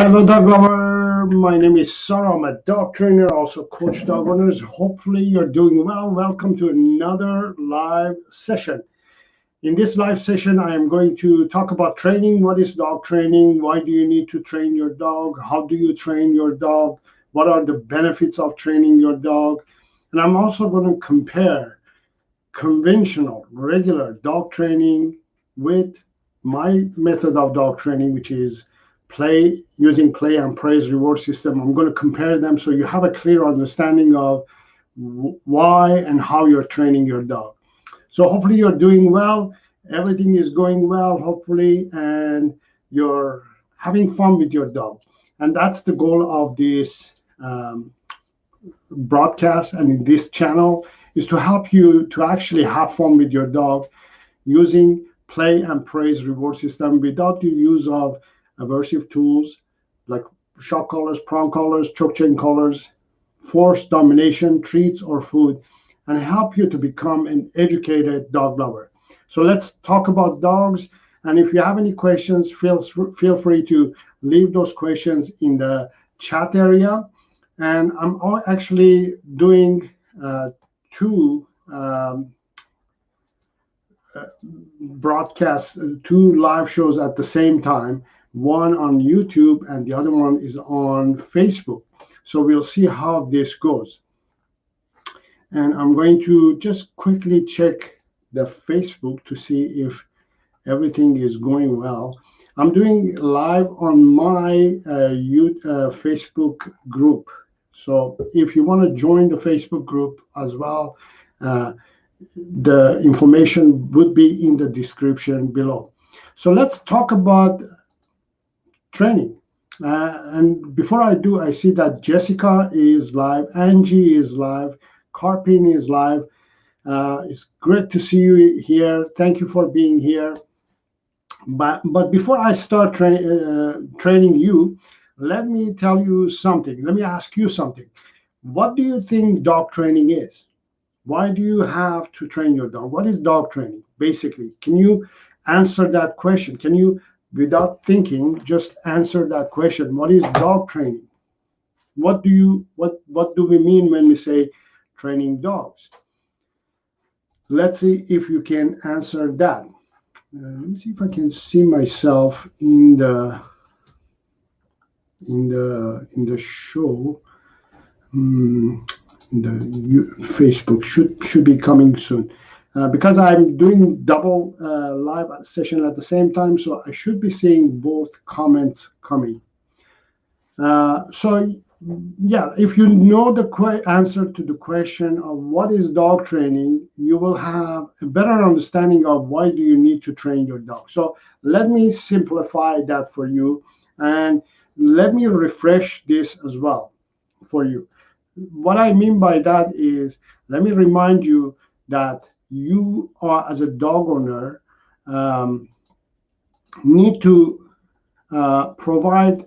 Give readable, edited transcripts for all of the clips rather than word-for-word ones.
Hello, dog lover. My name is Saro. I'm a dog trainer, also coach dog owners. Hopefully, you're doing well. Welcome to another live session. In this live session, I am going to talk about training. What is dog training? Why do you need to train your dog? How do you train your dog? What are the benefits of training your dog? And I'm also going to compare conventional, regular dog training with my method of dog training, which is using play and praise reward system. I'm going to compare them so you have a clear understanding of why and how you're training your dog. So hopefully you're doing well, everything is going well, hopefully, and you're having fun with your dog. And that's the goal of this broadcast and in this channel, is to help you to actually have fun with your dog using play and praise reward system without the use of aversive tools like shock collars, prong collars, choke chain collars, force, domination, treats, or food, and help you to become an educated dog lover. So let's talk about dogs. And if you have any questions, feel free to leave those questions in the chat area. And I'm actually doing two broadcasts, two live shows at the same time, one on YouTube and the other one is on Facebook. So we'll see how this goes. And I'm going to just quickly check the Facebook to see if everything is going well. I'm doing live on my Facebook group. So if you want to join the Facebook group as well, the information would be in the description below. So let's talk about training. And before I do, I see that Jessica is live, Angie is live, Carpin is live. It's great to see you here. Thank you for being here. But before I start training you, let me tell you something. Let me ask you something. What do you think dog training is? Why do you have to train your dog? What is dog training, basically? Can you answer that question? Can you, without thinking, just answer that question? What is dog training? What do we mean when we say training dogs? Let's see if you can answer that. Let me see if I can see myself in the show. The Facebook should be coming soon, because I'm doing double live session at the same time, so I should be seeing both comments coming. So yeah, if you know the answer to the question of what is dog training, you will have a better understanding of why do you need to train your dog. So let me simplify that for you, and let me refresh this as well for you. What I mean by that is, let me remind you that you are, as a dog owner, need to provide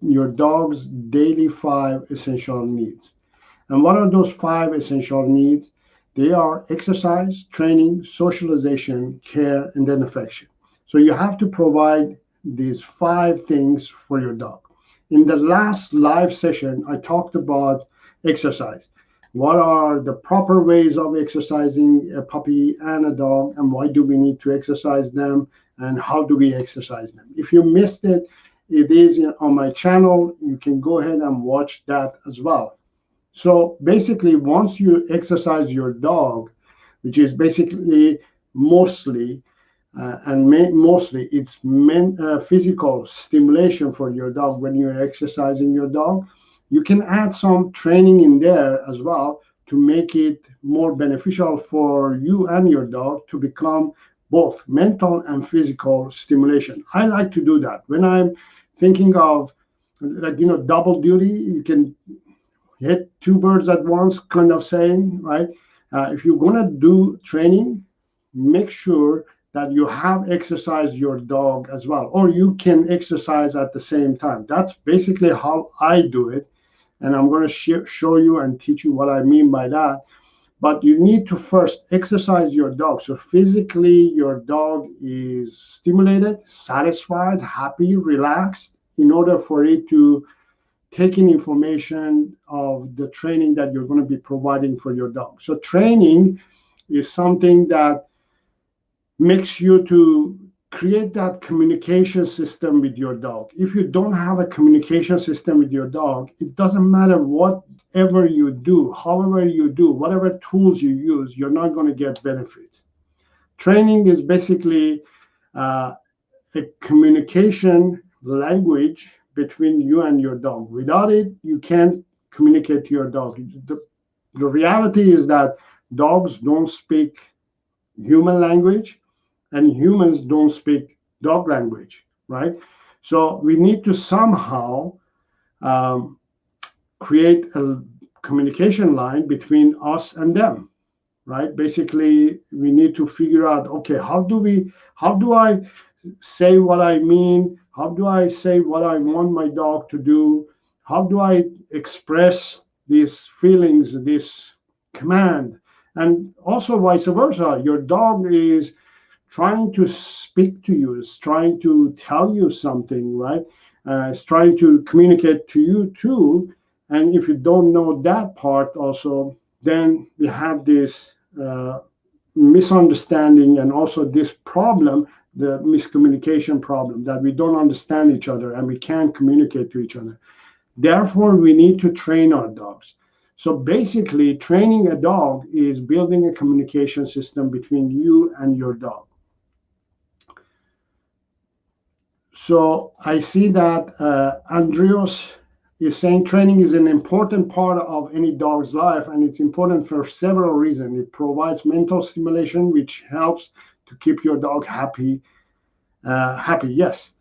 your dog's daily 5 essential needs. And what are those 5 essential needs? They are exercise, training, socialization, care, and then affection. So you have to provide these 5 things for your dog. In the last live session, I talked about exercise. What are the proper ways of exercising a puppy and a dog, and why do we need to exercise them, and how do we exercise them? If you missed it, it is on my channel. You can go ahead and watch that as well. So basically, once you exercise your dog, which is basically mostly it's physical stimulation for your dog. When you're exercising your dog, you can add some training in there as well to make it more beneficial for you and your dog to become both mental and physical stimulation. I like to do that. When I'm thinking of, like, double duty, you can hit 2 birds at once kind of saying, right? If you're going to do training, make sure that you have exercised your dog as well, or you can exercise at the same time. That's basically how I do it. And I'm going to show you and teach you what I mean by that. But you need to first exercise your dog. So physically, your dog is stimulated, satisfied, happy, relaxed in order for it to take in information of the training that you're going to be providing for your dog. So training is something that makes you to create that communication system with your dog. If you don't have a communication system with your dog, it doesn't matter whatever you do, however you do, whatever tools you use, you're not going to get benefits. Training is basically a communication language between you and your dog. Without it, you can't communicate to your dog. The reality is that dogs don't speak human language, and humans don't speak dog language, right? So we need to somehow create a communication line between us and them, right? Basically, we need to figure out, okay, how do I say what I mean? How do I say what I want my dog to do? How do I express these feelings, this command? And also vice versa. Your dog is trying to speak to you, is trying to tell you something, right? It's trying to communicate to you too. And if you don't know that part also, then we have this misunderstanding and also this problem, the miscommunication problem, that we don't understand each other and we can't communicate to each other. Therefore, we need to train our dogs. So basically, training a dog is building a communication system between you and your dog. So I see that Andreas is saying training is an important part of any dog's life, and it's important for several reasons. It provides mental stimulation, which helps to keep your dog happy. Yes,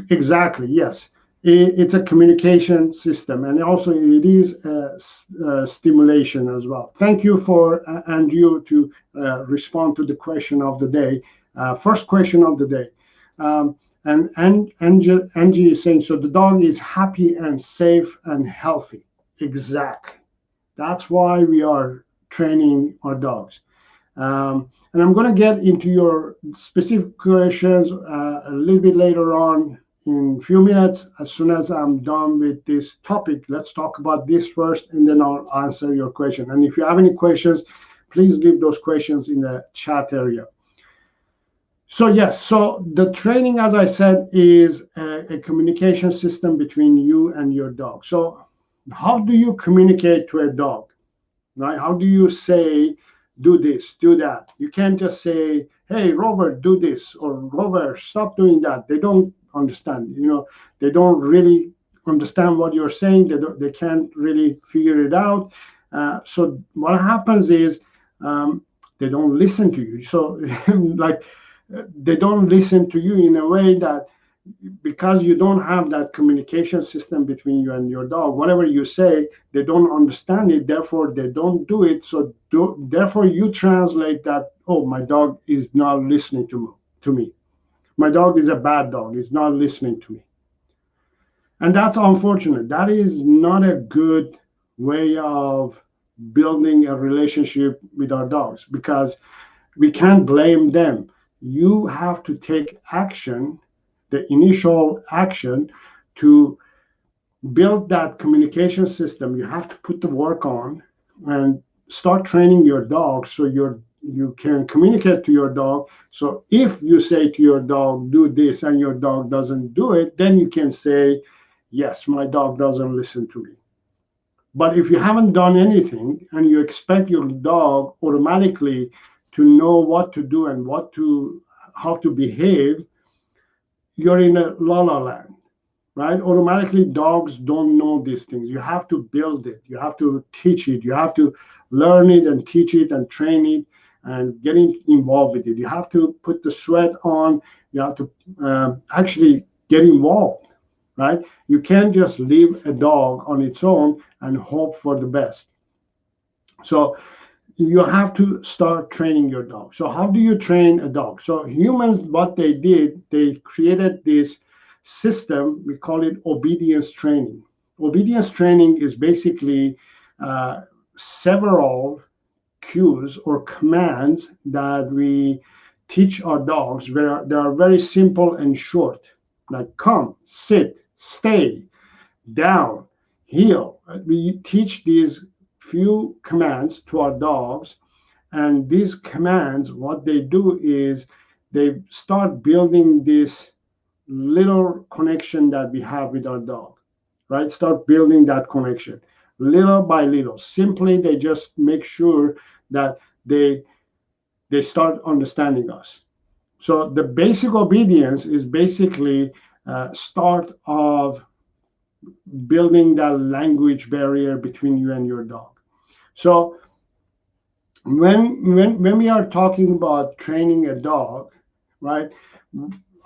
exactly. Yes, it's a communication system, and also it is a stimulation as well. Thank you for Andrew to respond to the question of the day. First question of the day. And Angie is saying, so the dog is happy and safe and healthy. Exactly. That's why we are training our dogs. And I'm going to get into your specific questions a little bit later on in a few minutes. As soon as I'm done with this topic, let's talk about this first, and then I'll answer your question. And if you have any questions, please leave those questions in the chat area. So yes, so the training, as I said, is a communication system between you and your dog. So how do you communicate to a dog, right? How do you say, do this, do that? You can't just say, hey, Rover, do this, or Rover, stop doing that. They don't understand, they don't really understand what you're saying. They can't really figure it out. So what happens is they don't listen to you. So like, they don't listen to you in a way that, because you don't have that communication system between you and your dog, whatever you say, they don't understand it, therefore they don't do it. So therefore you translate that, oh, my dog is not listening to me. My dog is a bad dog, he's not listening to me. And that's unfortunate. That is not a good way of building a relationship with our dogs, because we can't blame them. You have to take action, the initial action, to build that communication system. You have to put the work on and start training your dog so you can communicate to your dog. So if you say to your dog, do this, and your dog doesn't do it, then you can say, yes, my dog doesn't listen to me. But if you haven't done anything and you expect your dog automatically to know what to do and how to behave, you're in a la-la land, right? Automatically, dogs don't know these things. You have to build it. You have to teach it. You have to learn it and teach it and train it and getting involved with it. You have to put the sweat on. You have to actually get involved, right? You can't just leave a dog on its own and hope for the best. So you have to start training your dog. So how do you train a dog? So humans, what they did, they created this system. We call it obedience training. Obedience training is basically several cues or commands that we teach our dogs, where they are very simple and short, like come, sit, stay, down, heel. We teach these few commands to our dogs, and these commands, what they do is they start building this little connection that we have with our dog, right? Start building that connection little by little. Simply, they just make sure that they start understanding us. So the basic obedience is basically start of building that language barrier between you and your dog. So when we are talking about training a dog, right?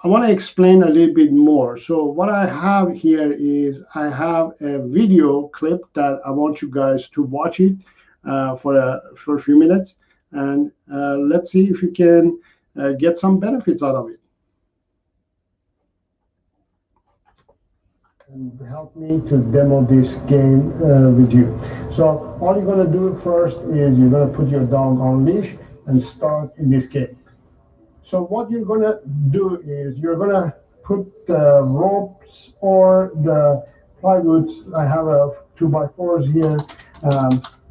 I want to explain a little bit more. So what I have here is I have a video clip that I want you guys to watch it for a few minutes, and let's see if you can get some benefits out of it. And help me to demo this game with you. So all you're going to do first is you're going to put your dog on leash and start in this game. So what you're going to do is you're going to put the ropes or the plywoods. I have a 2x4s here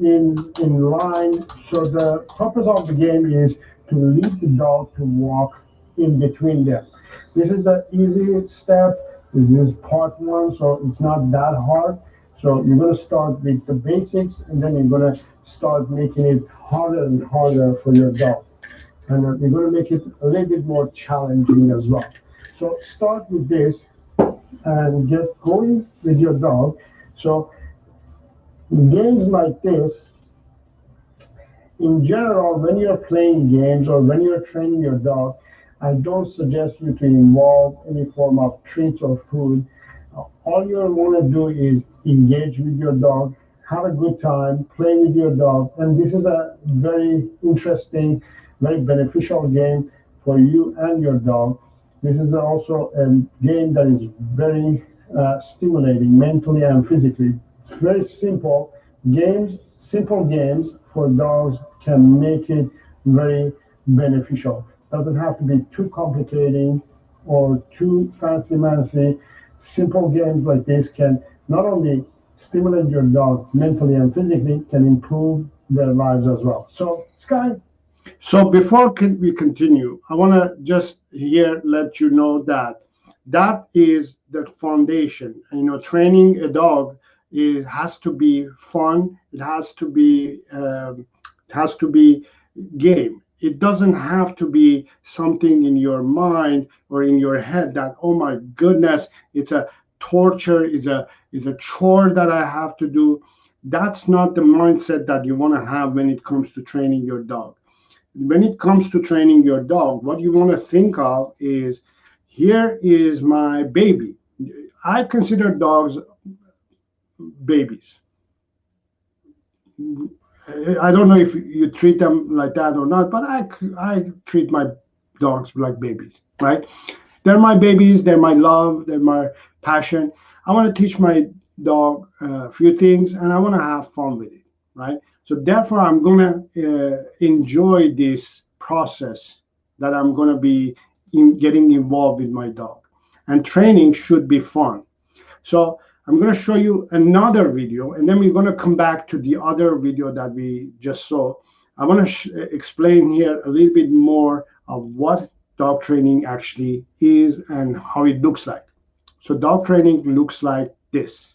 in line. So the purpose of the game is to lead the dog to walk in between them. This is the easy step. This is part one, so it's not that hard. So you're going to start with the basics, and then you're going to start making it harder and harder for your dog. And you're going to make it a little bit more challenging as well. So start with this and get going with your dog. So games like this, in general, when you're playing games or when you're training your dog, I don't suggest you to involve any form of treats or food. All you want to do is engage with your dog, have a good time, play with your dog, and this is a very interesting, very beneficial game for you and your dog. This is also a game that is very stimulating mentally and physically. It's very simple. Simple games for dogs can make it very beneficial. Doesn't have to be too complicating or too fancy-mancy. Simple games like this can not only stimulate your dog mentally and physically, can improve their lives as well. So, Sky. So before we continue, I want to just here let you know that that is the foundation. You know, training a dog has to be fun. It has to be game. It doesn't have to be something in your mind or in your head that, oh my goodness, it's a torture, is a chore that I have to do. That's not the mindset that you want to have when it comes to training your dog. When it comes to training your dog, what you want to think of is, here is my baby. I consider dogs babies. I don't know if you treat them like that or not, but I treat my dogs like babies, right? They're my babies, they're my love, they're my passion. I want to teach my dog a few things, and I want to have fun with it, right? So therefore, I'm going to enjoy this process that I'm going to be getting involved with my dog. And training should be fun. So I'm going to show you another video, and then we're going to come back to the other video that we just saw. I want to explain here a little bit more of what dog training actually is and how it looks like. So dog training looks like this.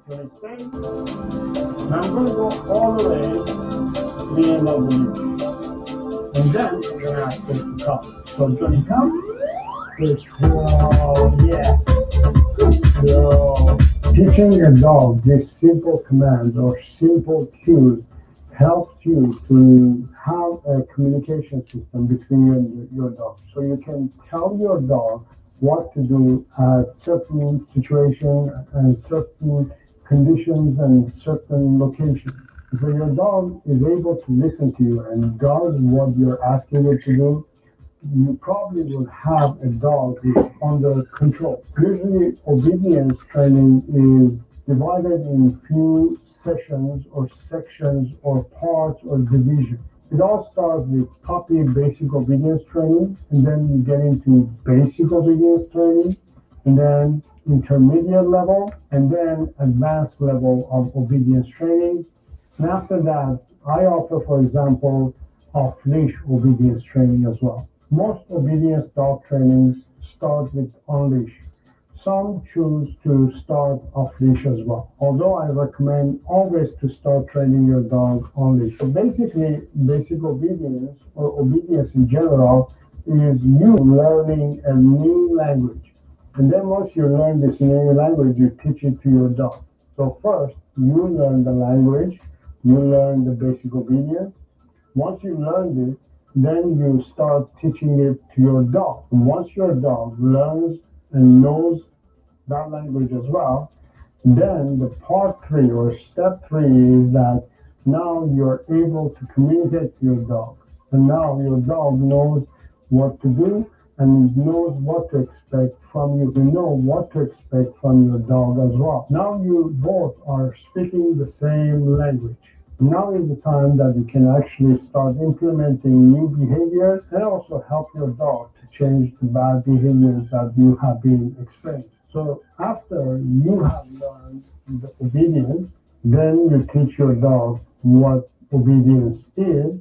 I'm going to go all the way to the end of the leash. And then we're going to ask them to come. So Johnny, come. Yeah. So teaching a dog these simple commands or simple cues helps you to have a communication system between you and your dog. So you can tell your dog what to do at certain situations and certain conditions and certain locations. So your dog is able to listen to you and does what you're asking it to do, you probably will have a dog who's under control. Usually obedience training is divided in few sessions or sections or parts or divisions. It all starts with puppy basic obedience training, and then you get into basic obedience training, and then intermediate level, and then advanced level of obedience training. And after that, I offer, for example, off-leash obedience training as well. Most obedience dog trainings start with on-leash. Some choose to start off-leash as well, although I recommend always to start training your dog on-leash. So basically, basic obedience or obedience in general is you learning a new language. And then once you learn this new language, you teach it to your dog. So first, you learn the language, you learn the basic obedience. Once you learn it, then you start teaching it to your dog. And once your dog learns and knows that language as well, then the part three or step three is that now you're able to communicate to your dog. And now your dog knows what to do and knows what to expect from you. You know what to expect from your dog as well. Now you both are speaking the same language. Now is the time that you can actually start implementing new behaviors and also help your dog to change the bad behaviors that you have been experiencing. So after you have learned the obedience, then you teach your dog what obedience is,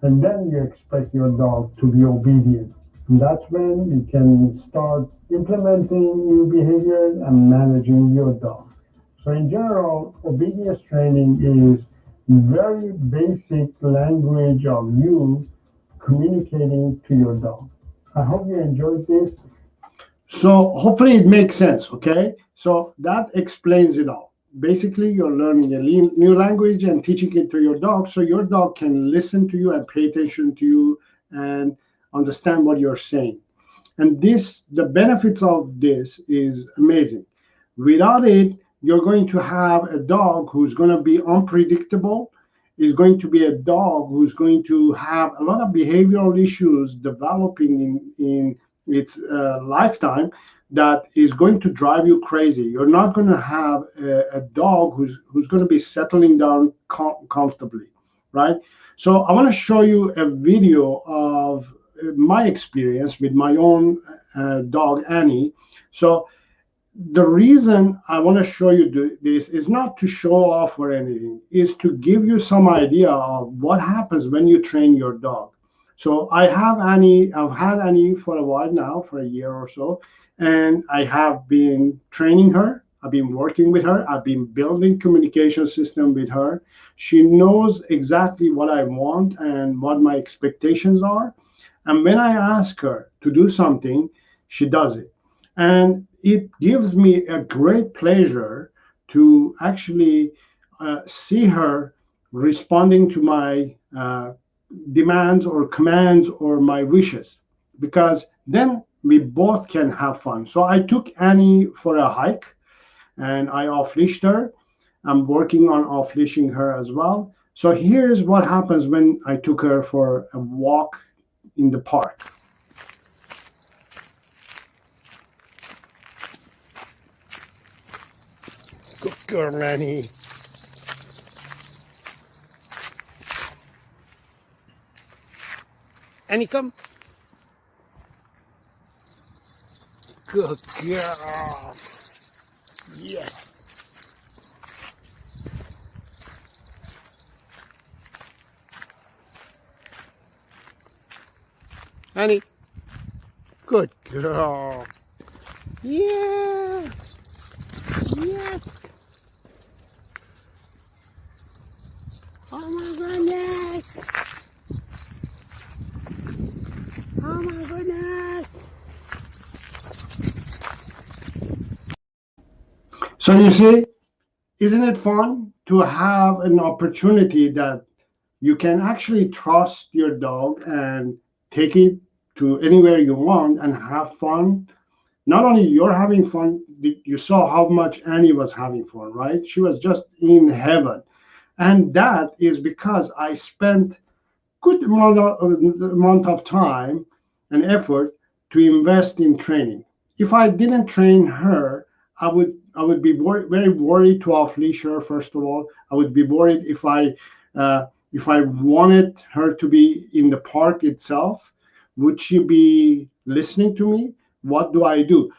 and then you expect your dog to be obedient. And that's when you can start implementing new behaviors and managing your dog. So in general, obedience training is very basic language of you communicating to your dog. I hope you enjoyed this. So hopefully it makes sense, okay? So that explains it all. Basically, you're learning a new language and teaching it to your dog so your dog can listen to you and pay attention to you and understand what you're saying. And this, the benefits of this is amazing. Without it, you're going to have a dog who's going to be unpredictable, is going to be a dog who's going to have a lot of behavioral issues developing in its lifetime that is going to drive you crazy. You're not going to have a dog who's going to be settling down comfortably, right? So I want to show you a video of my experience with my own dog Annie. So the reason I want to show you this is not to show off or anything, is to give you some idea of what happens when you train your dog. So I've had Annie for a while now, for a year or so, and I have been training her. I've been working with her. I've been building communication system with her. She knows exactly what I want and what my expectations are. And when I ask her to do something, she does it. And it gives me a great pleasure to actually see her responding to my demands or commands or my wishes, because then we both can have fun. So I took Annie for a hike and I off leashed her. I'm working on off leashing her as well. So here's what happens when I took her for a walk in the park. Good girl, Annie. Annie, come. Good girl. Yes. Annie. Good girl. Yeah. Yes. Oh my goodness. Oh my goodness. So you see, isn't it fun to have an opportunity that you can actually trust your dog and take it to anywhere you want and have fun? Not only you're having fun, you saw how much Annie was having fun, right? She was just in heaven. And that is because I spent good amount of time and effort to invest in training. If I didn't train her, I would be very worried to off leash her. First of all, I would be worried if I wanted her to be in the park itself, would she be listening to me? What do I do?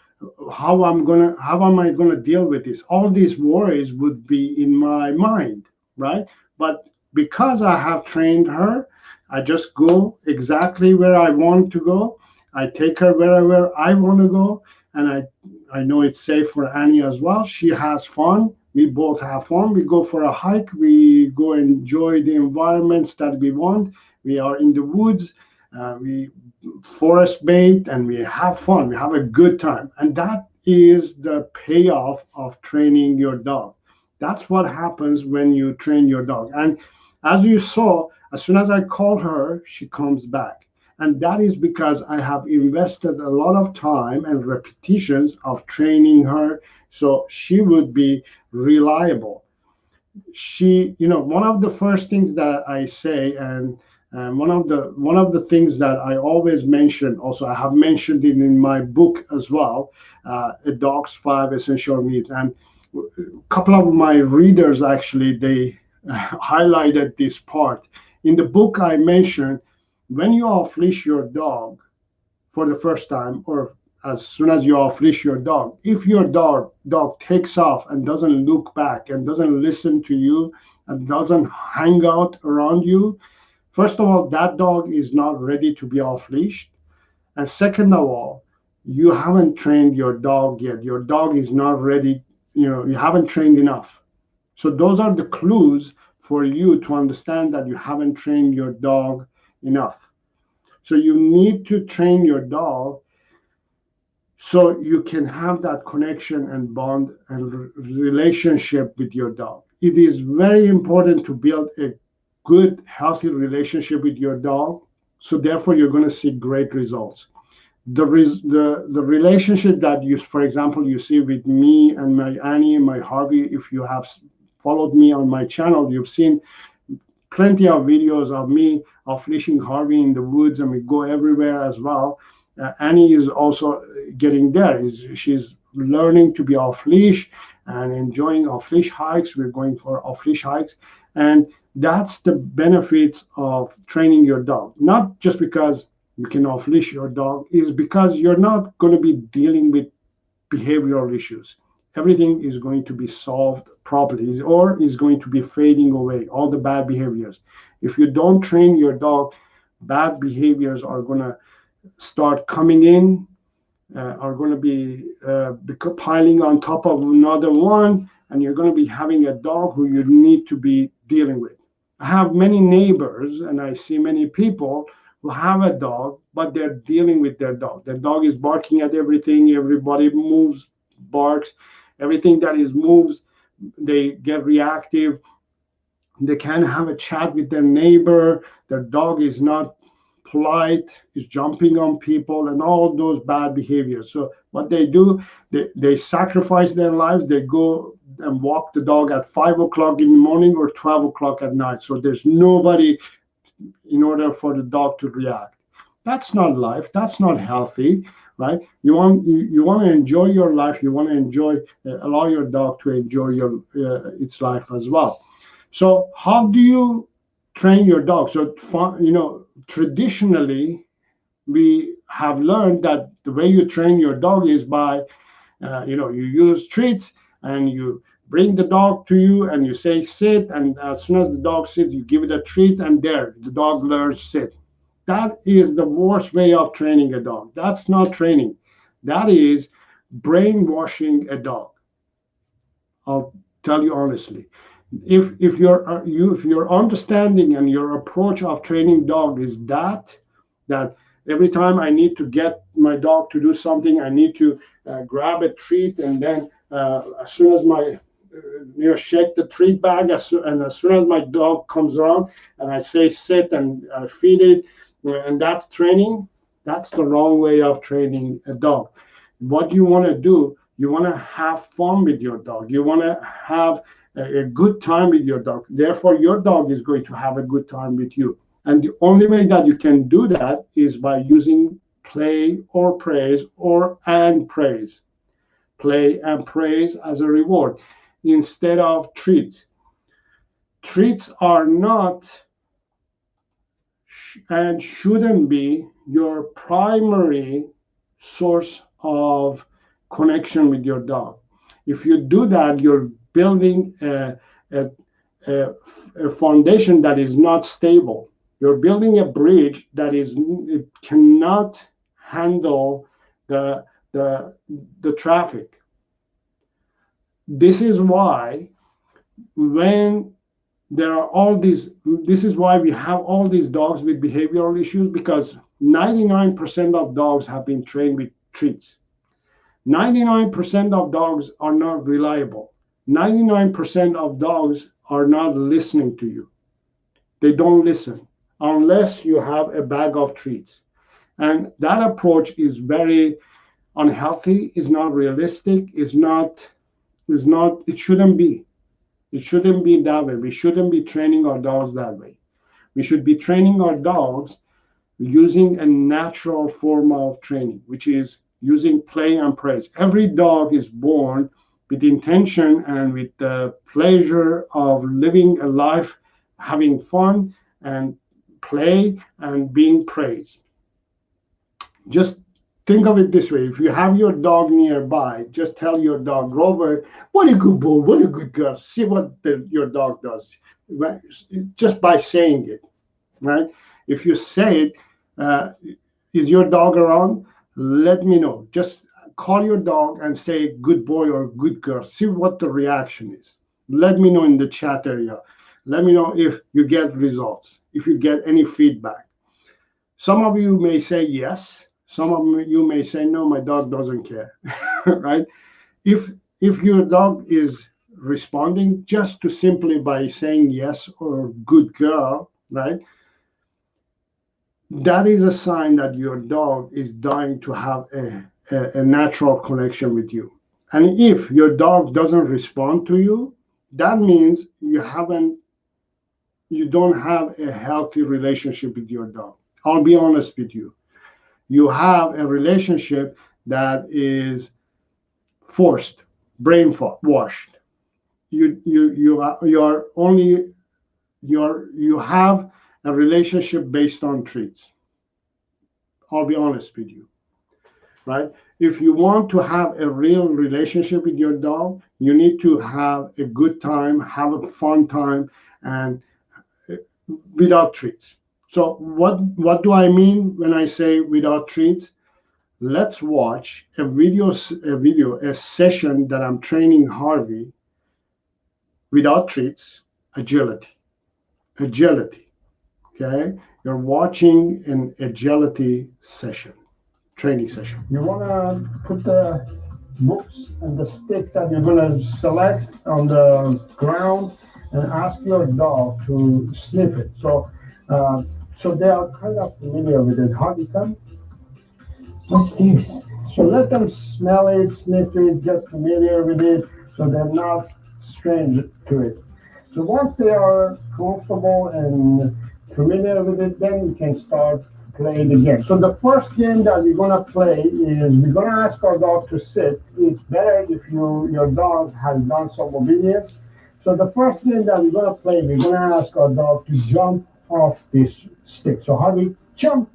how am I gonna deal with this? All these worries would be in my mind, right? But because I have trained her, I just go exactly where I want to go. I take her wherever I want to go, and I know it's safe for Annie as well. She has fun. We both have fun. We go for a hike. We go enjoy the environments that we want. We are in the woods. We forest bathe and we have fun. We have a good time. And that is the payoff of training your dog. That's what happens when you train your dog. And as you saw, as soon as I call her, she comes back. And that is because I have invested a lot of time and repetitions of training her so she would be reliable. One of the first things that I say, and one of the things that I always mention, also I have mentioned it in my book as well, A Dog's Five Essential Needs. And a couple of my readers actually they highlighted this part. In the book I mentioned, when you off leash your dog for the first time, or as soon as you off leash your dog, if your dog takes off and doesn't look back and doesn't listen to you and doesn't hang out around you, first of all, that dog is not ready to be off leashed. And second of all, you haven't trained your dog yet. Your dog is not ready. You haven't trained enough. So those are the clues for you to understand that you haven't trained your dog enough. So you need to train your dog so you can have that connection and bond and relationship with your dog. It is very important to build a good, healthy relationship with your dog. So therefore, you're going to see great results. The relationship that you, for example, you see with me and my Annie and my Harvey, if you have followed me on my channel, you've seen plenty of videos of me off leashing Harvey in the woods, and we go everywhere as well. Annie is also getting there. She's learning to be off leash and enjoying off leash hikes. We're going for off leash hikes, and that's the benefits of training your dog. Not just because you can off leash your dog, is because you're not going to be dealing with behavioral issues. Everything is going to be solved properly, or is going to be fading away, all the bad behaviors. If you don't train your dog, bad behaviors are going to start coming in, are going to be piling on top of another one, and you're going to be having a dog who you need to be dealing with. I have many neighbors and I see many people who have a dog, but they're dealing with their dog. Their dog is barking at everything. Everybody moves, barks. Everything that is moves, they get reactive. They can't have a chat with their neighbor. Their dog is not polite, is jumping on people, and all those bad behaviors. So what they do, they sacrifice their lives. They go and walk the dog at 5 o'clock in the morning or 12 o'clock at night. So there's nobody in order for the dog to react. That's not life. That's not healthy, right? You want to enjoy your life. You want to enjoy allow your dog to enjoy its life as well. So how do you train your dog? So traditionally we have learned that the way you train your dog is by you use treats, and you bring the dog to you and you say sit, and as soon as the dog sits you give it a treat, and there the dog learns sit. That is the worst way of training a dog. That's not training. That is brainwashing a dog. I'll tell you honestly. If your understanding and your approach of training dog is that every time I need to get my dog to do something, I need to grab a treat, and then as soon as my shake the treat bag, and as soon as my dog comes around and I say sit and feed it, and that's training. That's the wrong way of training a dog. What you want to do, you want to have fun with your dog. You want to have a good time with your dog. Therefore, your dog is going to have a good time with you. And the only way that you can do that is by using play or praise, and praise. Play and praise as a reward instead of treats. Treats are not and shouldn't be your primary source of connection with your dog. If you do that, you're building a, a foundation that is not stable. You're building a bridge that is it cannot handle the the the traffic. This is why when there are all these this is why we have all these dogs with behavioral issues, because 99% of dogs have been trained with treats. 99% of dogs are not reliable. 99% of dogs are not listening to you. They don't listen unless you have a bag of treats. And that approach is very unhealthy, is not realistic, it shouldn't be. It shouldn't be that way. We shouldn't be training our dogs that way. We should be training our dogs using a natural form of training, which is using play and praise. Every dog is born with intention and with the pleasure of living a life, having fun and play and being praised. Just think of it this way. If you have your dog nearby, just tell your dog, Grover, what a good boy, what a good girl. See what your dog does, right? Just by saying it, right? If you say it, uh, is your dog around? Let me know. Just call your dog and say good boy or good girl. See what the reaction is. Let me know in the chat area. Let me know if you get results, if you get any feedback. Some of you may say yes. Some of you may say no, my dog doesn't care, right? If if your dog is responding just to simply by saying yes or good girl, right? That is a sign that your dog is dying to have a natural connection with you. And if your dog doesn't respond to you, that means you don't have a healthy relationship with your dog. I'll be honest with you. You have a relationship that is forced, washed. You have a relationship based on treats. I'll be honest with you, right? If you want to have a real relationship with your dog, you need to have a good time, have a fun time, and without treats. So what do I mean when I say without treats? Let's watch a session that I'm training Harvey without treats, agility. Agility. Okay? You're watching an agility session, training session. You want to put the books and the stick that you're going to select on the ground and ask your dog to sniff it. So they are kind of familiar with it. How do you come? What's this? So let them smell it, sniff it, get familiar with it, so they're not strange to it. So once they are comfortable and familiar with it, then we can start playing the game. So the first game that we're gonna play is we're gonna ask our dog to sit. It's better if your dog has done some obedience. So the first game that we're gonna play, we're gonna ask our dog to jump off this stick. So how do we jump?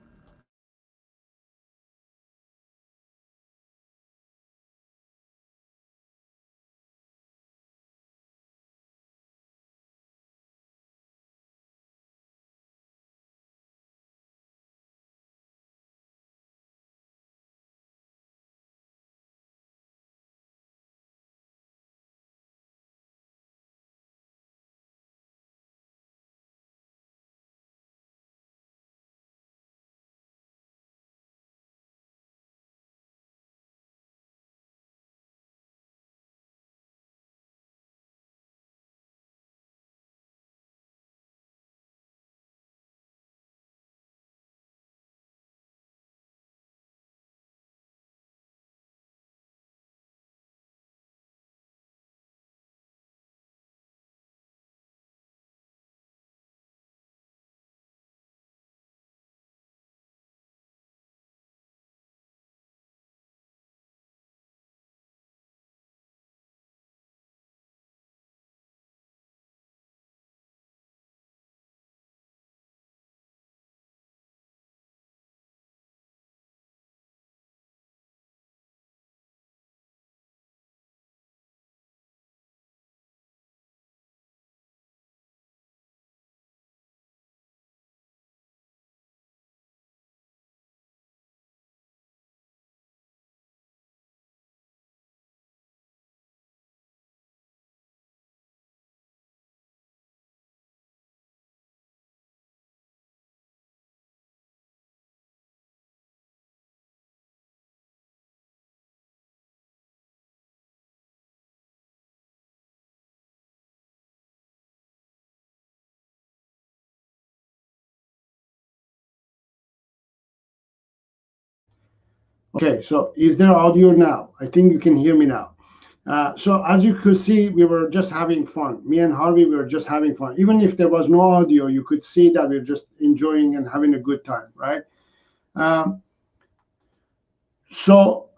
Okay, so is there audio now? I think you can hear me now. So as you could see, we were just having fun. Me and Harvey, we were just having fun. Even if there was no audio, you could see that we're just enjoying and having a good time, right? Um, so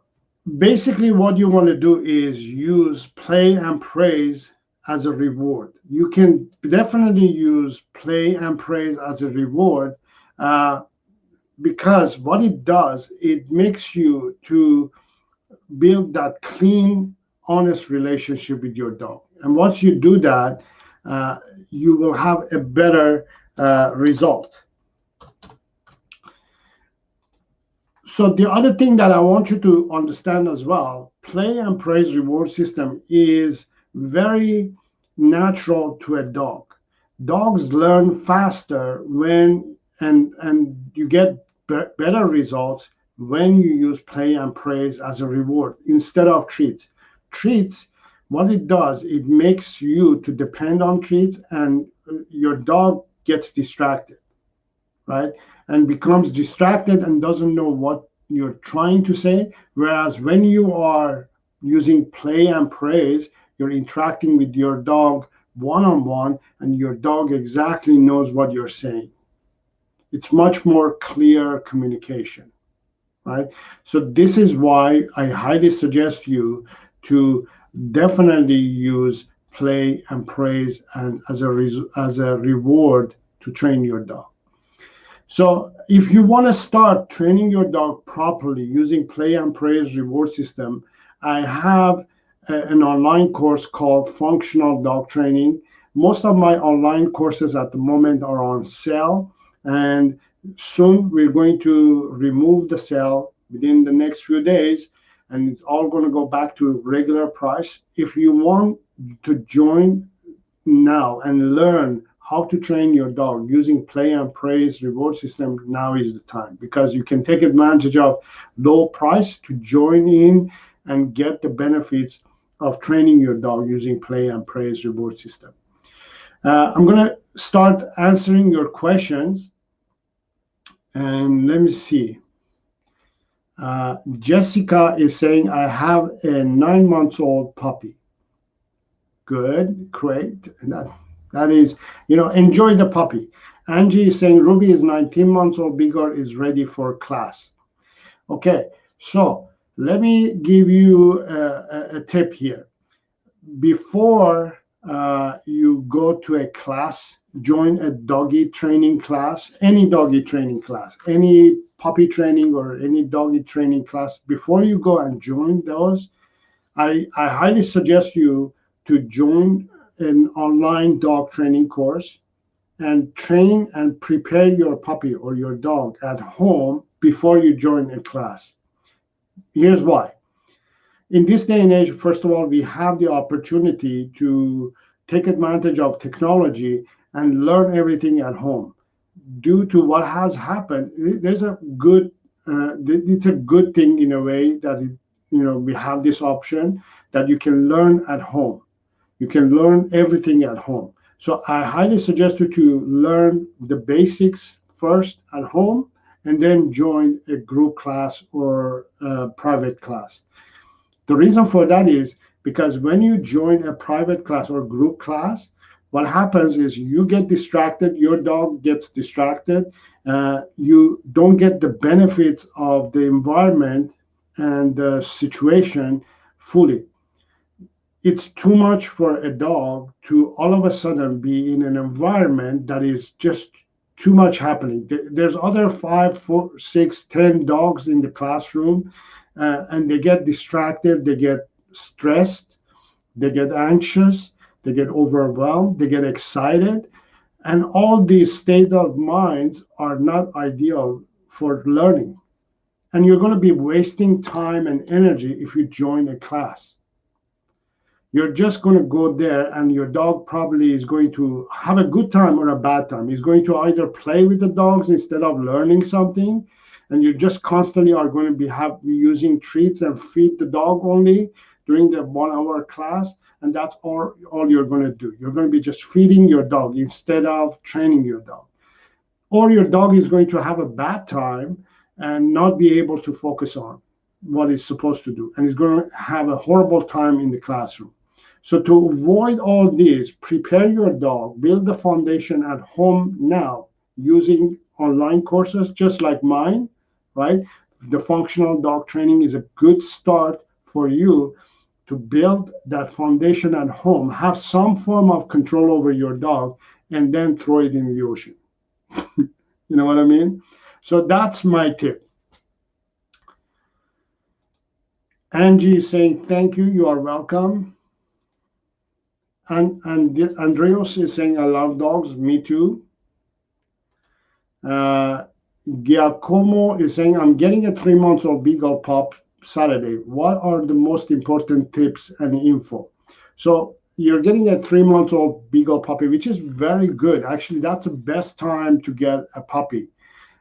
basically what you want to do is use play and praise as a reward. You can definitely use play and praise as a reward, uh, because what it does, it makes you to build that clean, honest relationship with your dog. And once you do that, uh, you will have a better result. So the other thing that I want you to understand as well, play and praise reward system is very natural to a dog. Dogs learn faster when and you get better results when you use play and praise as a reward instead of treats. Treats, what it does, it makes you to depend on treats, and your dog gets distracted, right? And becomes distracted and doesn't know what you're trying to say. Whereas when you are using play and praise, you're interacting with your dog one on one, and your dog exactly knows what you're saying. It's much more clear communication, right? So this is why I highly suggest you to definitely use play and praise and as a reward to train your dog. So if you want to start training your dog properly using play and praise reward system, I have an online course called Functional Dog Training. Most of my online courses at the moment are on sale, and soon we're going to remove the sale within the next few days, and it's all going to go back to regular price. If you want to join now and learn how to train your dog using play and praise reward system, now is the time, because you can take advantage of low price to join in and get the benefits of training your dog using play and praise reward system. I'm going to start answering your questions, and let me see. Jessica is saying, I have a 9-month-old puppy. Good, great. That is, enjoy the puppy. Angie is saying Ruby is 19 months old, Bigger is ready for class. Okay, so let me give you a tip here. Before you go to a class, join a doggy training class, any doggy training class, any puppy training or any doggy training class. Before you go and join those, I highly suggest you to join an online dog training course and train and prepare your puppy or your dog at home before you join a class. Here's why. In this day and age, first of all, we have the opportunity to take advantage of technology and learn everything at home. Due to what has happened, it's a good thing in a way that we have this option that you can learn at home. You can learn everything at home. So I highly suggest you to learn the basics first at home and then join a group class or a private class. The reason for that is because when you join a private class or group class, what happens is you get distracted, your dog gets distracted, you don't get the benefits of the environment and the situation fully. It's too much for a dog to all of a sudden be in an environment that is just too much happening. There's other 5, 4, 6, 10 dogs in the classroom, and they get distracted, they get stressed, they get anxious, they get overwhelmed, they get excited, and all these state of minds are not ideal for learning. And you're going to be wasting time and energy if you join a class. You're just going to go there, and your dog probably is going to have a good time or a bad time. He's going to either play with the dogs instead of learning something, and you just constantly are going to be using treats and feed the dog only during the 1-hour class, and that's all you're going to do. You're going to be just feeding your dog instead of training your dog. Or your dog is going to have a bad time and not be able to focus on. what it's supposed to do, and it's going to have a horrible time in the classroom. So to avoid all this, prepare your dog, build the foundation at home now using online courses just like mine, right? The functional dog training is a good start for you to build that foundation at home, have some form of control over your dog, and then throw it in the ocean. You know what I mean? So that's my tip. Angie is saying, thank you, you are welcome. And Andreas is saying, I love dogs, me too. Giacomo is saying, I'm getting a 3-month-old beagle pup Saturday. What are the most important tips and info? So you're getting a 3-month-old beagle puppy, which is very good. Actually, that's the best time to get a puppy.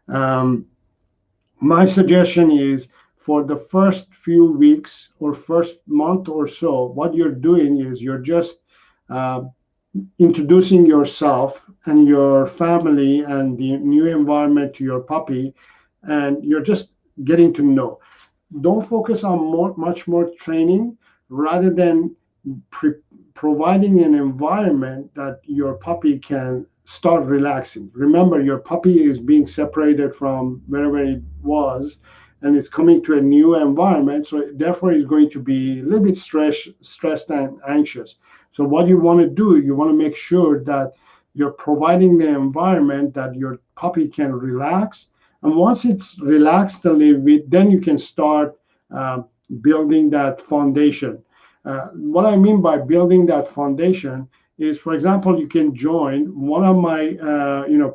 My suggestion is for the first few weeks or first month or so, what you're doing is you're just introducing yourself and your family and the new environment to your puppy, and you're just getting to know. Don't focus on much more training, rather than providing an environment that your puppy can start relaxing. Remember, your puppy is being separated from wherever it was, and it's coming to a new environment. So therefore, it's going to be a little bit stressed and anxious. So what you want to do, you want to make sure that you're providing the environment that your puppy can relax. And once it's relaxed a little bit, then you can start building that foundation. What I mean by building that foundation is, for example, you can join one of my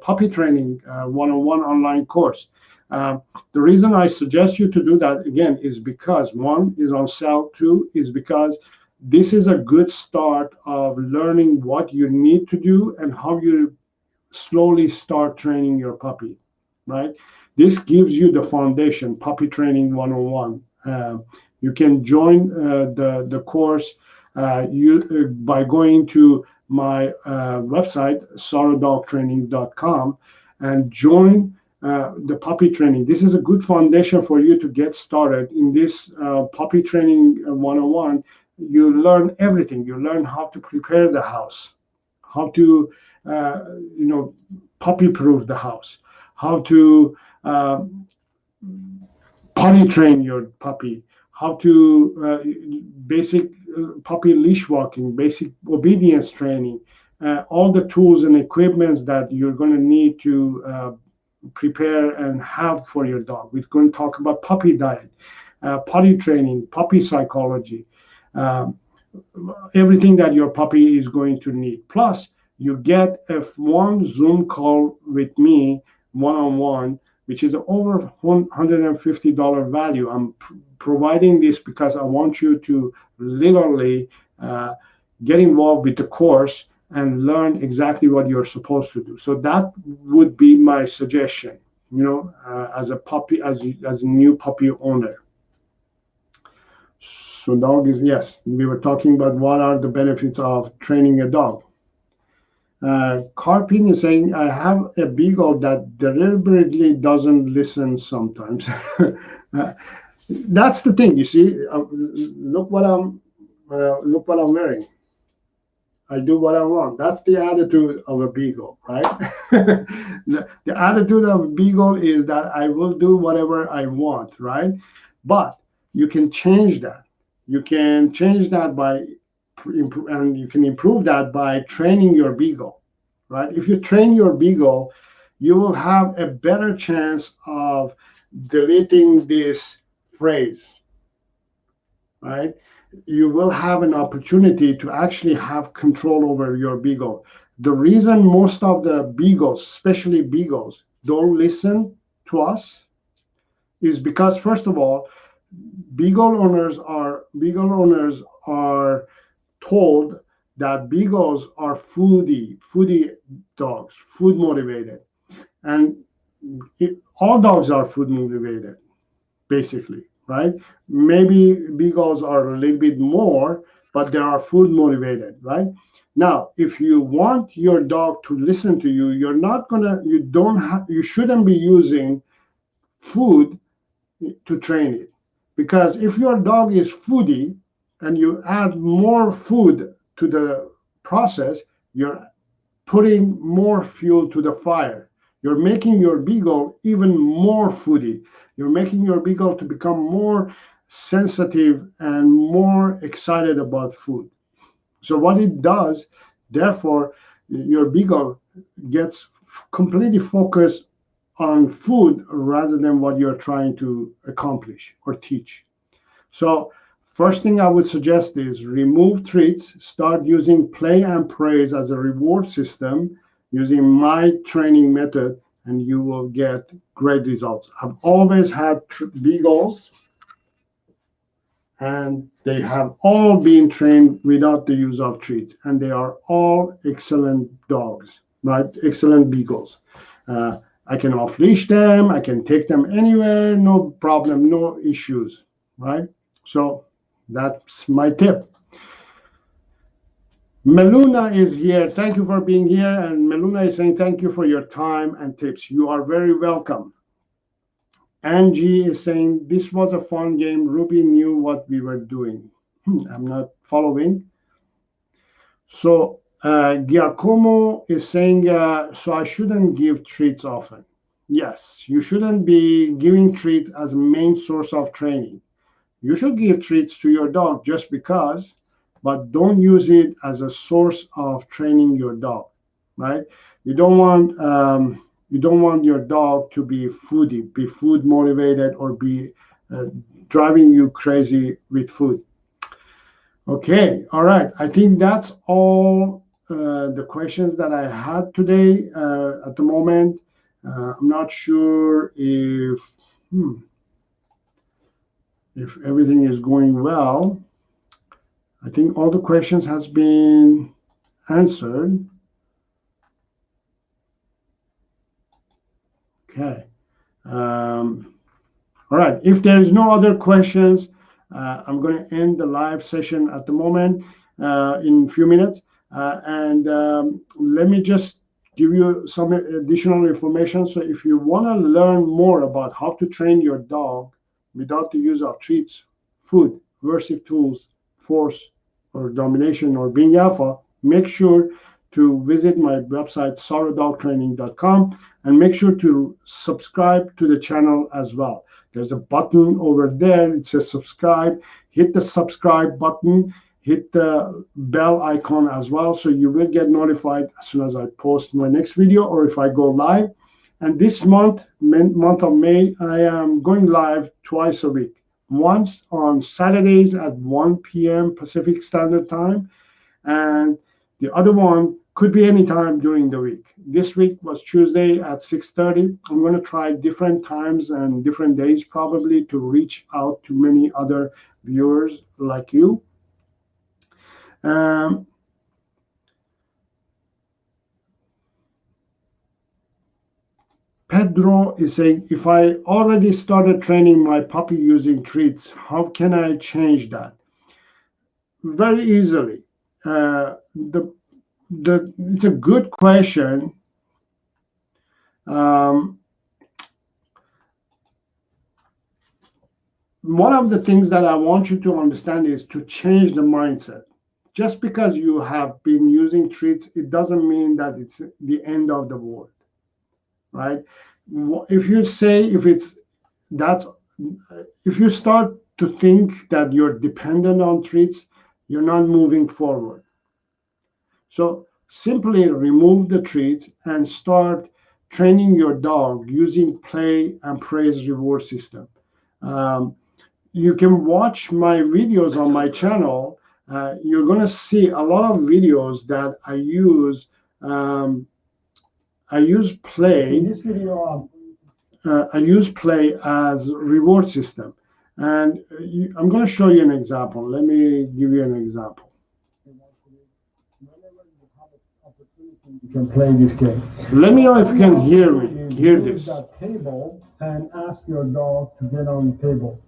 puppy training one-on-one online course. The reason I suggest you to do that, again, is because one is on sale, two is because this is a good start of learning what you need to do and how you slowly start training your puppy, right? This gives you the foundation, puppy training 101. You can join the course by going to my website, sarodogtraining.com, and join the puppy training. This is a good foundation for you to get started in this puppy training 101. You learn everything. You learn how to prepare the house, how to puppy proof the house, how to potty train your puppy, how to basic puppy leash walking, basic obedience training, all the tools and equipments that you're going to need to prepare and have for your dog. We're going to talk about puppy diet, potty training, puppy psychology, everything that your puppy is going to need. Plus, you get one Zoom call with me one-on-one, which is over $150 value. I'm providing this because I want you to literally get involved with the course and learn exactly what you're supposed to do. So that would be my suggestion, as a puppy, as a new puppy owner. So dog is, yes, we were talking about what are the benefits of training a dog. Carpin is saying, I have a beagle that deliberately doesn't listen sometimes. That's the thing, you see. Look what I'm wearing. I do what I want. That's the attitude of a beagle, right? The attitude of a beagle is that I will do whatever I want, right? But you can change that. You can change that and you can improve that by training your beagle, right? If you train your beagle, you will have a better chance of deleting this phrase, right? You will have an opportunity to actually have control over your beagle. The reason most of the beagles, especially beagles, don't listen to us is because, first of all, beagle owners are told that beagles are foodie dogs, food motivated, and all dogs are food motivated, basically, right? Maybe beagles are a little bit more, but they are food motivated, right? Now, if you want your dog to listen to you, you shouldn't be using food to train it, Because if your dog is foodie and you add more food to the process, you're putting more fuel to the fire. You're making your beagle even more foodie. You're making your beagle to become more sensitive and more excited about food. So what it does, therefore, your beagle gets completely focused on food rather than what you're trying to accomplish or teach. So first thing I would suggest is remove treats, start using play and praise as a reward system using my training method, and you will get great results. I've always had beagles, and they have all been trained without the use of treats, and they are all excellent dogs, right? Excellent beagles. I can off leash them, I can take them anywhere, no problem, no issues, right? So that's my tip. Meluna is here. Thank you for being here. And Meluna is saying thank you for your time and tips. You are very welcome. Angie is saying this was a fun game. Ruby knew what we were doing. I'm not following. So Giacomo is saying, so I shouldn't give treats often. Yes, you shouldn't be giving treats as a main source of training. You should give treats to your dog just because, but don't use it as a source of training your dog, right? You don't want your dog to be foodie, be food motivated, or be driving you crazy with food. Okay, all right. I think that's all the questions that I had today at the moment. I'm not sure if everything is going well. I think all the questions has been answered. Okay. All right. If there is no other questions, I'm going to end the live session at the moment in a few minutes. Let me just give you some additional information. So if you want to learn more about how to train your dog without the use of treats, food, aversive tools, force, or domination, or being alpha, make sure to visit my website, sarodogtraining.com, and make sure to subscribe to the channel as well. There's a button over there. It says subscribe. Hit the subscribe button. Hit the bell icon as well, so you will get notified as soon as I post my next video or if I go live. And this month of May, I am going live twice a week. Once on Saturdays at 1 p.m. Pacific Standard Time, and the other one could be any time during the week. This week was Tuesday at 6:30. I'm going to try different times and different days probably to reach out to many other viewers like you. Pedro is saying, if I already started training my puppy using treats, how can I change that? Very easily. It's a good question. One of the things that I want you to understand is to change the mindset. Just because you have been using treats, it doesn't mean that it's the end of the world, right? If you say if you start to think that you're dependent on treats, you're not moving forward. So simply remove the treats and start training your dog using play and praise reward system. You can watch my videos on my channel. You're going to see a lot of videos that I use play. In this video, I use play as reward system, and I'm going to show you an example. Let me give you an example. you can play this game. Let me know if you can hear this. That table and ask your dog to get on the table.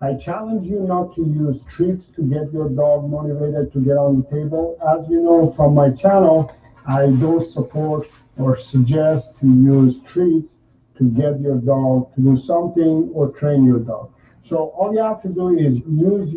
I challenge you not to use treats to get your dog motivated to get on the table. As you know from my channel, I don't support or suggest to use treats to get your dog to do something or train your dog. So all you have to do is use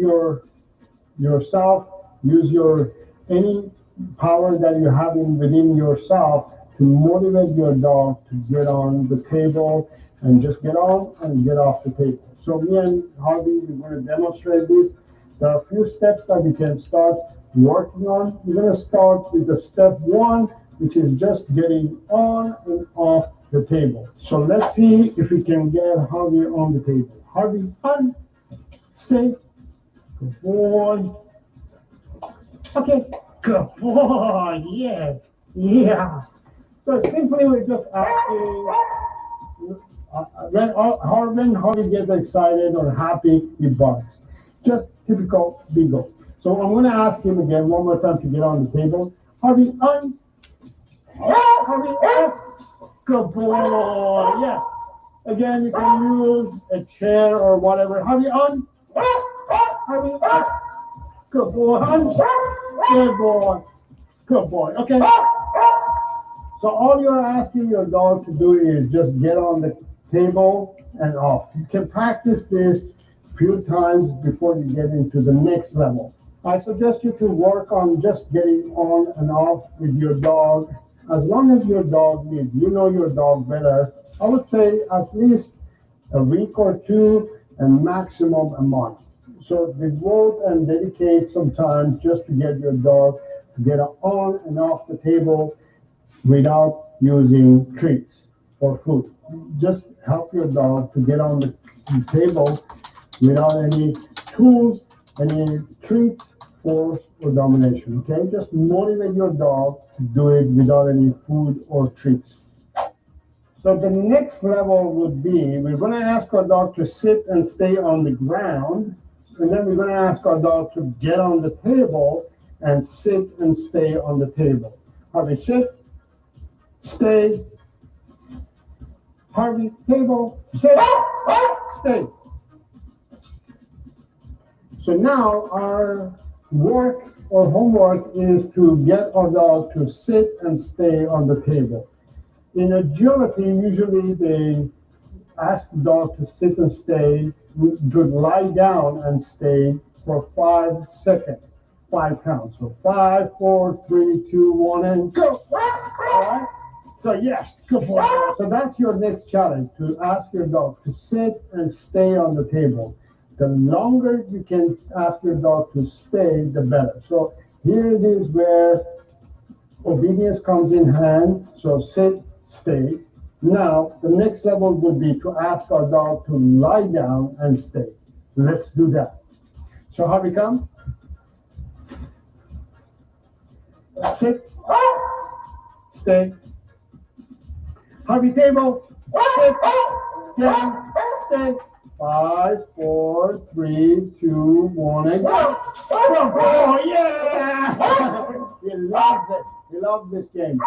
yourself, use your any power that you have within yourself to motivate your dog to get on the table and just get on and get off the table. So me and Harvey, we're going to demonstrate this. There are a few steps that we can start working on. We're going to start with the step one, which is just getting on and off the table. So let's see if we can get Harvey on the table. Harvey, on, stay, good boy. Okay, good boy, yes, yeah. So simply we're just asking, when Harvey gets excited or happy, he barks. Just typical beagle. So I'm going to ask him again one more time to get on the table. Harvey, on. Harvey, off. Good boy, yes. Again, you can use a chair or whatever. Harvey, on. Harvey, off. Good boy, on. Good boy. Good boy. Okay. So all you're asking your dog to do is just get on the table and off. You can practice this a few times before you get into the next level. I suggest you to work on just getting on and off with your dog. As long as your dog needs, you know your dog better. I would say at least a week or two and maximum a month. So devote and dedicate some time just to get your dog to get on and off the table without using treats or food. Just help your dog to get on the table without any tools, any treats, force, or domination. Okay, just motivate your dog to do it without any food or treats. So the next level would be, we're going to ask our dog to sit and stay on the ground, and then we're going to ask our dog to get on the table and sit and stay on the table. Harvey, sit, stay. Harvey, table, sit, stay. So now our work or homework is to get our dog to sit and stay on the table. In agility, usually they ask the dog to sit and stay, to lie down and stay for 5 seconds, 5 counts. So 5, 4, 3, 2, 1, and go. All right? So yes, good boy. So that's your next challenge, to ask your dog to sit and stay on the table. The longer you can ask your dog to stay, the better. So here it is where obedience comes in hand. So sit, stay. Now, the next level would be to ask our dog to lie down and stay. Let's do that. So how we come? Sit, stay. Harvey, table, sit, down, stay. 5, 4, 3, 2, 1, and go. Oh, yeah! He loves it. He loves this game.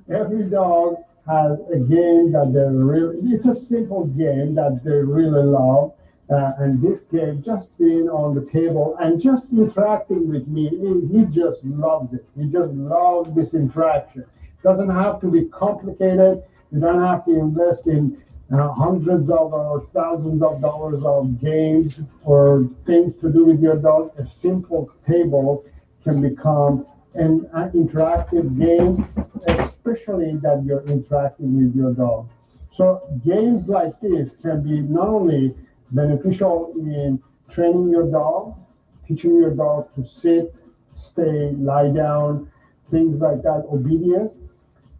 Every dog has a game that they really, it's a simple game that they really love. And this game, just being on the table and just interacting with me, he just loves it. He just loves this interaction. Doesn't have to be complicated. You don't have to invest in hundreds of or thousands of dollars of games or things to do with your dog. A simple table can become an interactive game, especially that you're interacting with your dog. So games like this can be not only beneficial in training your dog, teaching your dog to sit, stay, lie down, things like that, obedience.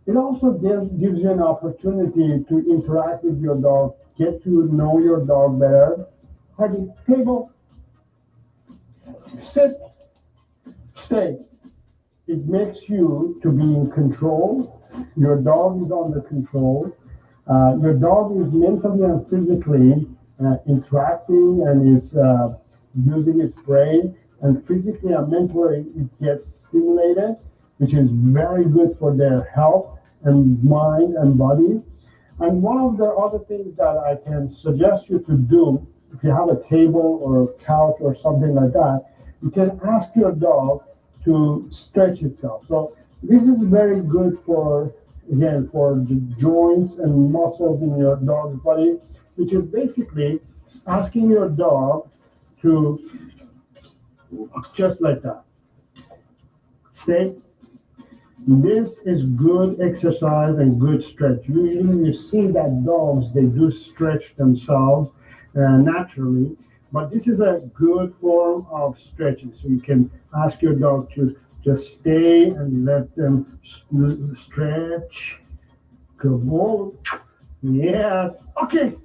It also gives you an opportunity to interact with your dog, get to know your dog better. Harvey, table, sit, stay. It makes you to be in control. Your dog is under control. Your dog is mentally and physically interacting and is using its brain, and physically and mentally it gets stimulated, which is very good for their health and mind and body. And one of the other things that I can suggest you to do, if you have a table or a couch or something like that, you can ask your dog to stretch itself. So this is very good for, again, for the joints and muscles in your dog's body. which is basically asking your dog to just like that. Stay. This is good exercise and good stretch. Usually you see that dogs, they do stretch themselves naturally, but this is a good form of stretching. So you can ask your dog to just stay and let them stretch. Good boy. Yes. Okay.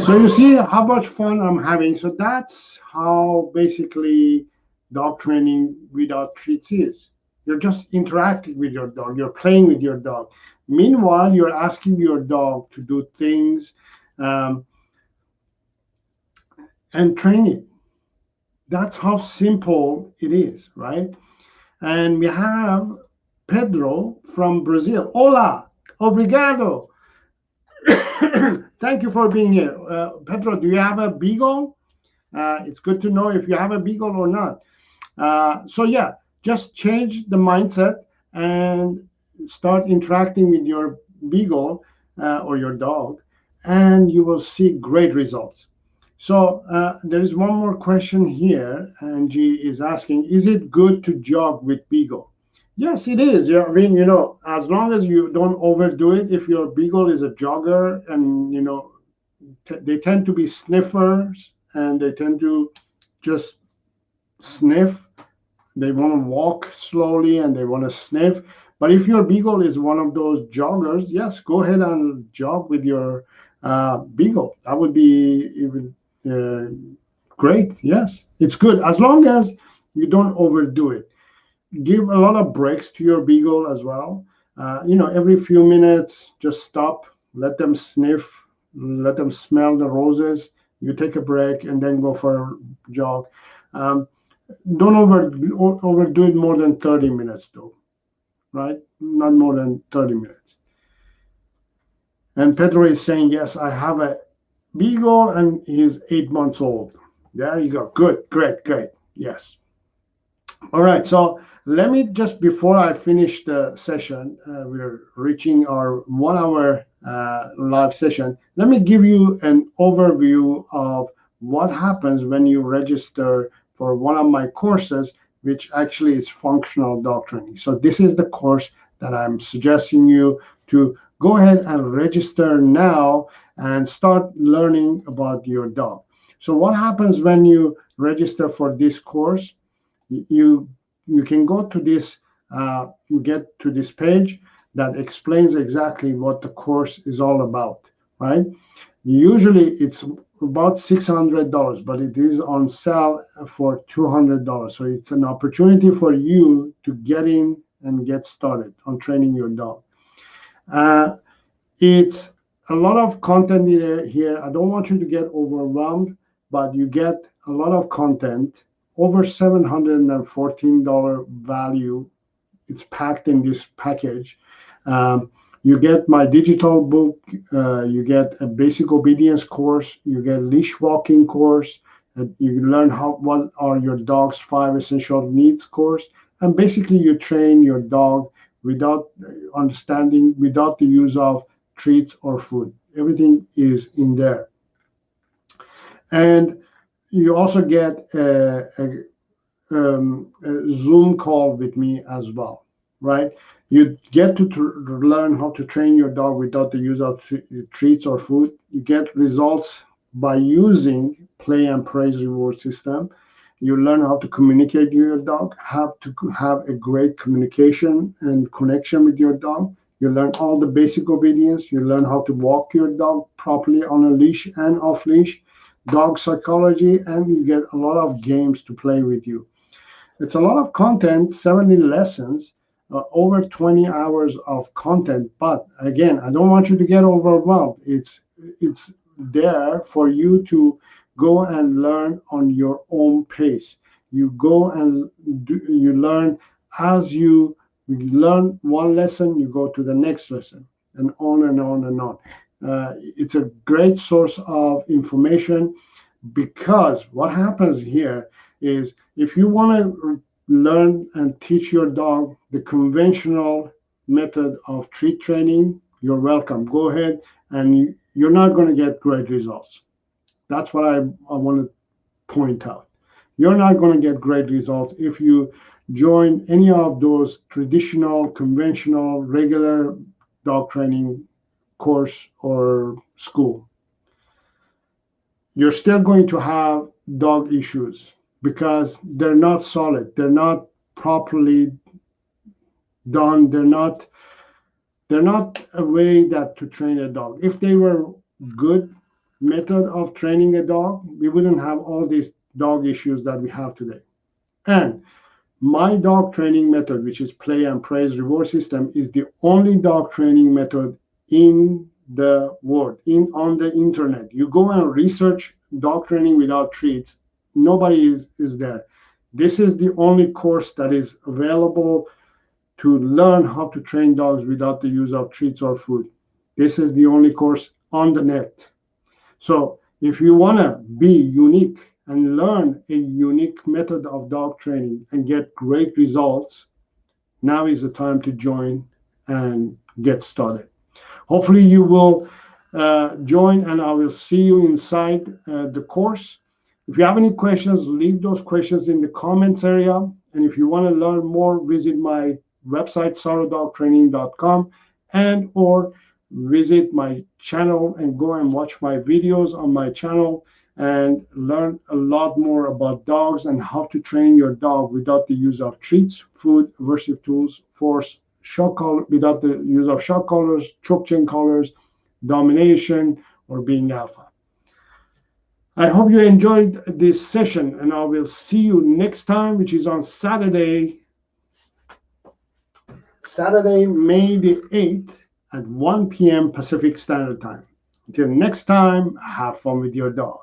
So you see how much fun I'm having. So that's how basically dog training without treats is. You're just interacting with your dog. You're playing with your dog. Meanwhile, you're asking your dog to do things um, and train it. That's how simple it is, right? And we have Pedro from Brazil. Hola, obrigado. Thank you for being here. Pedro, do you have a beagle? It's good to know if you have a beagle or not. So yeah, just change the mindset and start interacting with your beagle or your dog, and you will see great results. So there is one more question here. Angie is asking, is it good to jog with beagle? Yes, it is. Yeah, I mean, as long as you don't overdo it. If your beagle is a jogger, and they tend to be sniffers, and they tend to just sniff. They want to walk slowly and they want to sniff. But if your beagle is one of those joggers, yes, go ahead and jog with your beagle. That would be even great. Yes, it's good as long as you don't overdo it. Give a lot of breaks to your beagle as well. Every few minutes, just stop, let them sniff, let them smell the roses. You take a break and then go for a jog. Um, don't overdo it more than 30 minutes, though, right? Not more than 30 minutes. And Pedro is saying, yes, I have a beagle and he's 8 months old. There you go. Good, great, great. Yes. All right. So let me just, before I finish the session, we're reaching our 1 hour live session. Let me give you an overview of what happens when you register for one of my courses, which actually is functional dog training. So this is the course that I'm suggesting you to go ahead and register now and start learning about your dog. So what happens when you register for this course? You can go to this, you get to this page that explains exactly what the course is all about, right? Usually it's about $600, but it is on sale for $200. So it's an opportunity for you to get in and get started on training your dog. It's a lot of content here. I don't want you to get overwhelmed, but you get a lot of content, over $714 value. It's packed in this package. You get my digital book, you get a basic obedience course, you get leash walking course, you learn what are your dog's 5 essential needs course, and basically you train your dog without without the use of treats or food. Everything is in there. And you also get a Zoom call with me as well, right? You get to learn how to train your dog without the use of treats or food. You get results by using play and praise reward system. You learn how to communicate with your dog, how to have a great communication and connection with your dog. You learn all the basic obedience. You learn how to walk your dog properly on a leash and off leash, dog psychology, and you get a lot of games to play with you. It's a lot of content, 70 lessons, over 20 hours of content. But again, I don't want you to get overwhelmed. It's there for you to go and learn on your own pace. You go and you learn as you learn one lesson, you go to the next lesson, and on and on and on. It's a great source of information, because what happens here is, if you want to learn and teach your dog the conventional method of treat training, you're welcome. Go ahead and you're not going to get great results. That's what I want to point out. You're not going to get great results if you join any of those traditional, conventional, regular dog training course or school. You're still going to have dog issues because they're not solid, they're not properly done, they're not a way that to train a dog. If they were good method of training a dog, we wouldn't have all these dog issues that we have today. And my dog training method, which is play and praise reward system, is the only dog training method in the world, on the internet. You go and research dog training without treats, nobody is there. This is the only course that is available to learn how to train dogs without the use of treats or food. This is the only course on the net. So if you want to be unique and learn a unique method of dog training and get great results, now is the time to join and get started. Hopefully you will join, and I will see you inside the course. If you have any questions, leave those questions in the comments area. And if you want to learn more, visit my website, sarodogtraining.com, and or visit my channel and go and watch my videos on my channel and learn a lot more about dogs and how to train your dog without the use of treats, food, aversive tools, force, shock collar, without the use of shock collars, choke chain collars, domination, or being alpha. I hope you enjoyed this session, and I will see you next time, which is on Saturday, May the 8th at 1 p.m. Pacific Standard Time. Until next time, have fun with your dog.